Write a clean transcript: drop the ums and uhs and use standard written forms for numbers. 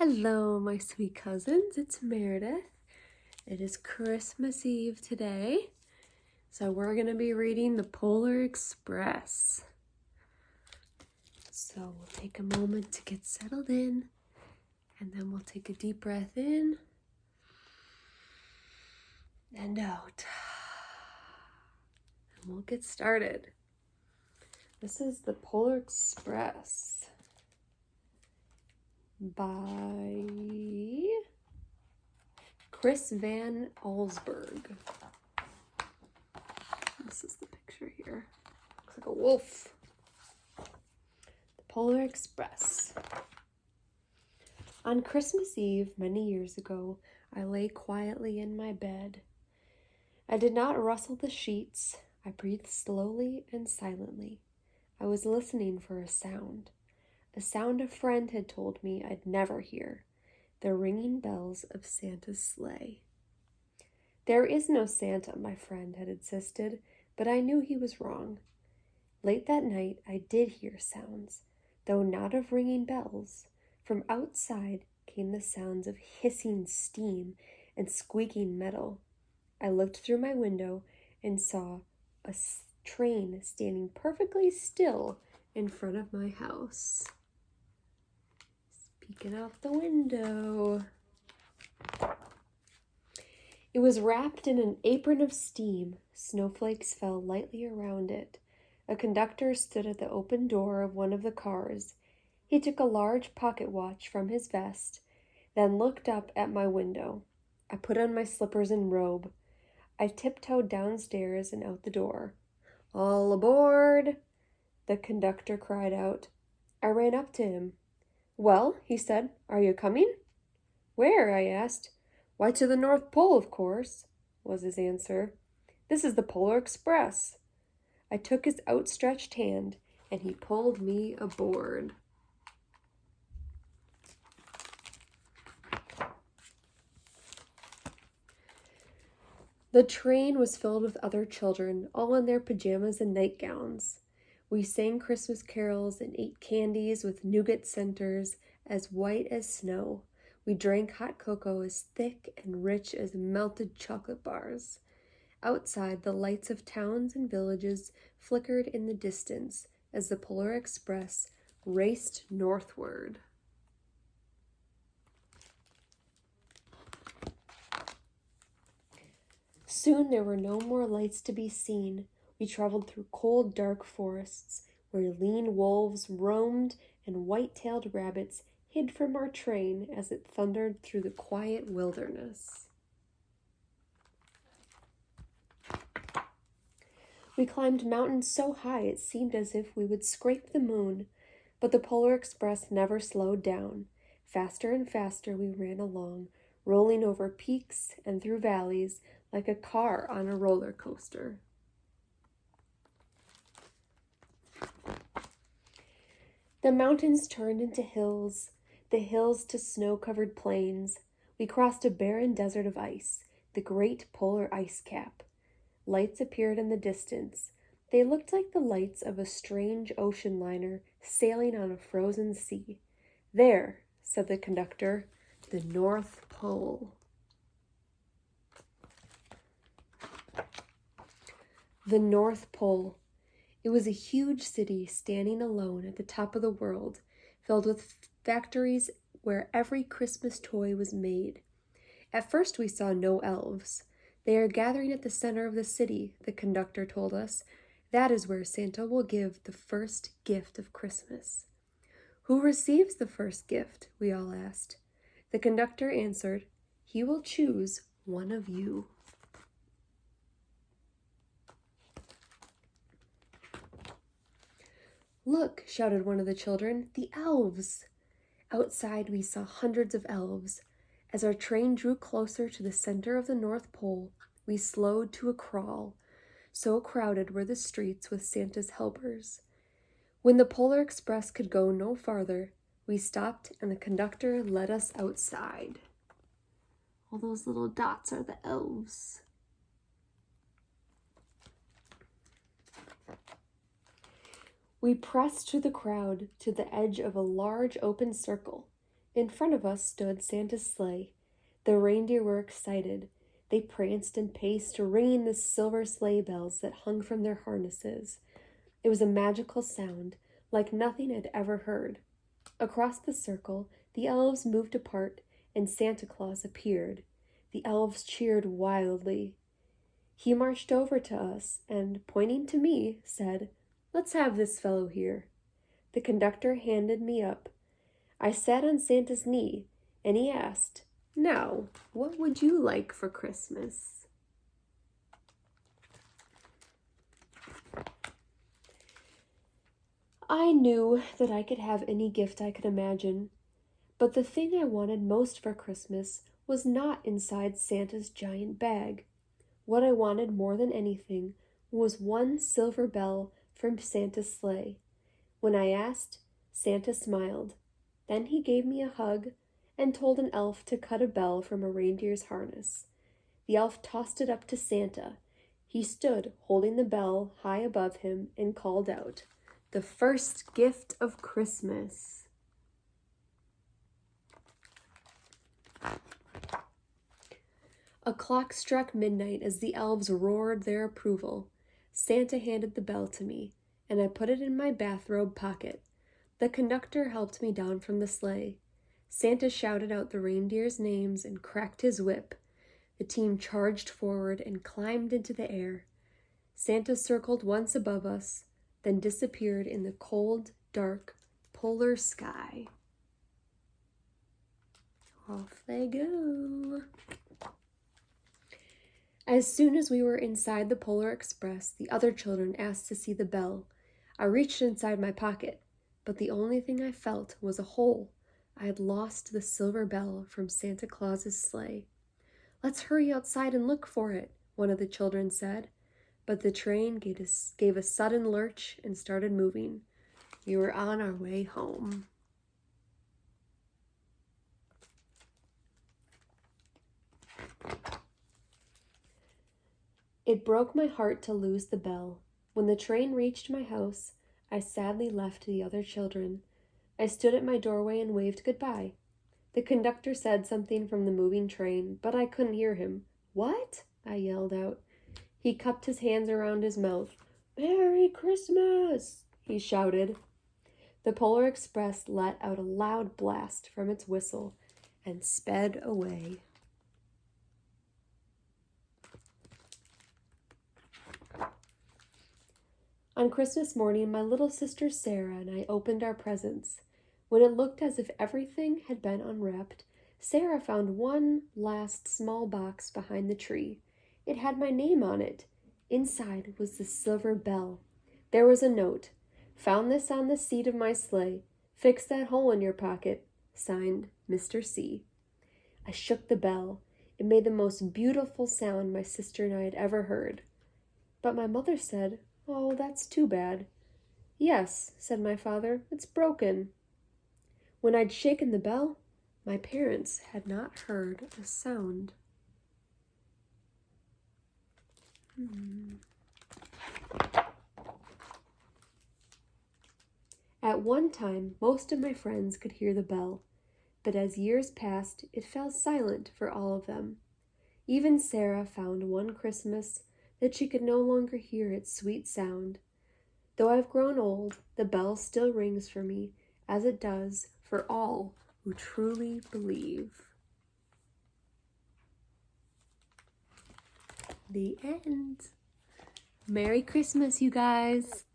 Hello, my sweet cousins. It's Meredith. It is Christmas Eve today, so we're going to be reading The Polar Express. So we'll take a moment to get settled in, and then we'll take a deep breath in and out. And we'll get started. This is The Polar Express by Chris Van Allsburg. This is the picture here. Looks like a wolf. The Polar Express. On Christmas Eve, many years ago, I lay quietly in my bed. I did not rustle the sheets. I breathed slowly and silently. I was listening for a sound a friend had told me I'd never hear, the ringing bells of Santa's sleigh. There is no Santa, my friend had insisted, but I knew he was wrong. Late that night, I did hear sounds, though not of ringing bells. From outside came the sounds of hissing steam and squeaking metal. I looked through my window and saw a train standing perfectly still in front of my house. Peeking out the window. It was wrapped in an apron of steam. Snowflakes fell lightly around it. A conductor stood at the open door of one of the cars. He took a large pocket watch from his vest, then looked up at my window. I put on my slippers and robe. I tiptoed downstairs and out the door. "All aboard!" the conductor cried out. I ran up to him. "Well," he said, "are you coming?" "Where?" I asked. "Why, to the North Pole, of course," was his answer. "This is the Polar Express." I took his outstretched hand, and he pulled me aboard. The train was filled with other children, all in their pajamas and nightgowns. We sang Christmas carols and ate candies with nougat centers as white as snow. We drank hot cocoa as thick and rich as melted chocolate bars. Outside, the lights of towns and villages flickered in the distance as the Polar Express raced northward. Soon there were no more lights to be seen. We traveled through cold, dark forests where lean wolves roamed and white-tailed rabbits hid from our train as it thundered through the quiet wilderness. We climbed mountains so high it seemed as if we would scrape the moon, but the Polar Express never slowed down. Faster and faster we ran along, rolling over peaks and through valleys like a car on a roller coaster. The mountains turned into hills, the hills to snow-covered plains. We crossed a barren desert of ice, the great polar ice cap. Lights appeared in the distance. They looked like the lights of a strange ocean liner sailing on a frozen sea. "There," said the conductor, "the North Pole." The North Pole. It was a huge city standing alone at the top of the world, filled with factories where every Christmas toy was made. At first we saw no elves. "They are gathering at the center of the city," the conductor told us. "That is where Santa will give the first gift of Christmas." "Who receives the first gift?" we all asked. The conductor answered, "He will choose one of you." "Look," shouted one of the children, "the elves!" Outside we saw hundreds of elves. As our train drew closer to the center of the North Pole, we slowed to a crawl. So crowded were the streets with Santa's helpers. When the Polar Express could go no farther, we stopped and the conductor led us outside. All those little dots are the elves. We pressed through the crowd to the edge of a large open circle. In front of us stood Santa's sleigh. The reindeer were excited. They pranced and paced, ringing the silver sleigh bells that hung from their harnesses. It was a magical sound, like nothing I'd ever heard. Across the circle, the elves moved apart, and Santa Claus appeared. The elves cheered wildly. He marched over to us and, pointing to me, said, "Let's have this fellow here." The conductor handed me up. I sat on Santa's knee, and he asked, "Now, what would you like for Christmas?" I knew that I could have any gift I could imagine, but the thing I wanted most for Christmas was not inside Santa's giant bag. What I wanted more than anything was one silver bell from Santa's sleigh. When I asked, Santa smiled. Then he gave me a hug and told an elf to cut a bell from a reindeer's harness. The elf tossed it up to Santa. He stood holding the bell high above him and called out, "The first gift of Christmas." A clock struck midnight as the elves roared their approval. Santa handed the bell to me, and I put it in my bathrobe pocket. The conductor helped me down from the sleigh. Santa shouted out the reindeers' names and cracked his whip. The team charged forward and climbed into the air. Santa circled once above us, then disappeared in the cold, dark, polar sky. Off they go. As soon as we were inside the Polar Express, the other children asked to see the bell. I reached inside my pocket, but the only thing I felt was a hole. I had lost the silver bell from Santa Claus's sleigh. "Let's hurry outside and look for it," one of the children said. But the train gave a sudden lurch and started moving. We were on our way home. It broke my heart to lose the bell. When the train reached my house, I sadly left the other children. I stood at my doorway and waved goodbye. The conductor said something from the moving train, but I couldn't hear him. "What?" I yelled out. He cupped his hands around his mouth. "Merry Christmas!" he shouted. The Polar Express let out a loud blast from its whistle and sped away. On Christmas morning, my little sister Sarah and I opened our presents. When it looked as if everything had been unwrapped, Sarah found one last small box behind the tree. It had my name on it. Inside was the silver bell. There was a note. "Found this on the seat of my sleigh. Fix that hole in your pocket. Signed, Mr. C." I shook the bell. It made the most beautiful sound my sister and I had ever heard. But my mother said, "Oh, that's too bad." "Yes," said my father, "it's broken." When I'd shaken the bell, my parents had not heard a sound. At one time, most of my friends could hear the bell, but as years passed, it fell silent for all of them. Even Sarah found one Christmas that she could no longer hear its sweet sound. Though I've grown old, the bell still rings for me, as it does for all who truly believe. The end. Merry Christmas, you guys.